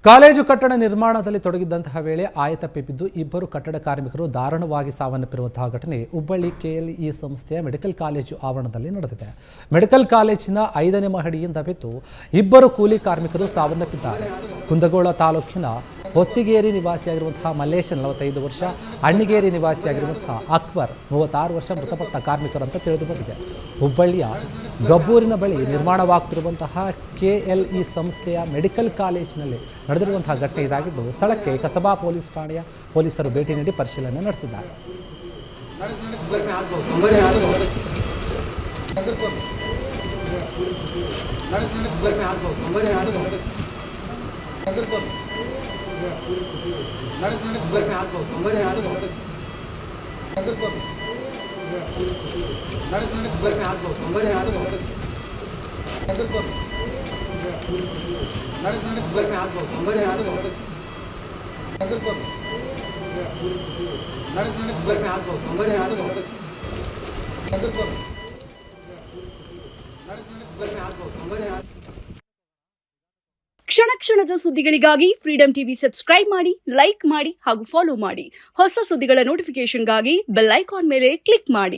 College ಕಟ್ಟಡ ನಿರ್ಮಾಣದಲ್ಲಿ ತೊಡಗಿದ್ದಂತಹ ವೇಳೆ ಆಯತಪ್ಪಿ ಬಿದ್ದು ಇಬ್ಬರು ಕಟ್ಟಡ ಕಾರ್ಮಿಕರು ದಾರುಣವಾಗಿ ಸಾವನ್ನಪ್ಪಿರುವಂತಹ ಘಟನೆ ಹುಬ್ಬಳ್ಳಿ ಕೆಎಲ್ಇ ಸಂಸ್ಥೆಯ ಮೆಡಿಕಲ್ ಕಾಲೇಜು ಆವರಣದಲ್ಲಿ ನಡೆದಿದೆ. ಮೆಡಿಕಲ್ ಕಾಲೇಜಿನ 5ನೇ ಮಹಡಿಯಿಂದ ಬಿದ್ದು ಇಬ್ಬರು ಕೂಲಿ ಕಾರ್ಮಿಕರು ಸಾವನ್ನಪ್ಪಿದ್ದಾರೆ. ಕುಂದಗೋಳ ತಾಲೂಕಿನ ಹೊತ್ತಿಗೇರಿ ನಿವಾಸಿಯಾಗಿರುವಂತಹ ಮಲ್ಲೇಶ್ 45 ವರ್ಷ, ಅಣ್ಣಿಗೇರಿ ನಿವಾಸಿಯಾಗಿರುವಂತಹ ಅಕ್ಬರ್ 36 ವರ್ಷ ಮೃತಪಟ್ಟ ಕಾರ್ಮಿಕರಂತ ತಿಳಿದು ಬಂದಿದೆ. ಹುಬ್ಬಳ್ಳಿಯ ಗಬ್ಬೂರಿನ ಬಳಿ ನಿರ್ಮಾಣವಾಗುತ್ತಿರುವಂತಹ ಕೆಎಲ್ಇ ಸಂಸ್ಥೆಯ ಮೆಡಿಕಲ್ ಕಾಲೇಜಿನಲ್ಲಿ ನಡೆದಿರುವಂತಹ ಘಟನೆ ಇದಾಗಿದ್ದು, ಸ್ಥಳಕ್ಕೆ ಕಸಬಾ ಪೊಲೀಸ್ ಠಾಣೆಯ ಪೊಲೀಸರು ಭೇಟಿ ನೀಡಿ ಪರಿಶೀಲನೆ ನಡೆಸಿದ್ದಾರೆ. ಕ್ಷಣ ಕ್ಷಣದ ಸುದ್ದಿಗಳಿಗಾಗಿ ಫ್ರೀಡಂ ಟಿವಿ ಸಬ್ಸ್ಕ್ರೈಬ್ ಮಾಡಿ, ಲೈಕ್ ಮಾಡಿ ಹಾಗೂ ಫಾಲೋ ಮಾಡಿ. ಹೊಸ ಸುದ್ದಿಗಳ ನೋಟಿಫಿಕೇಶನ್ಗಾಗಿ ಬೆಲ್ ಐಕಾನ್ ಮೇಲೆ ಕ್ಲಿಕ್ ಮಾಡಿ.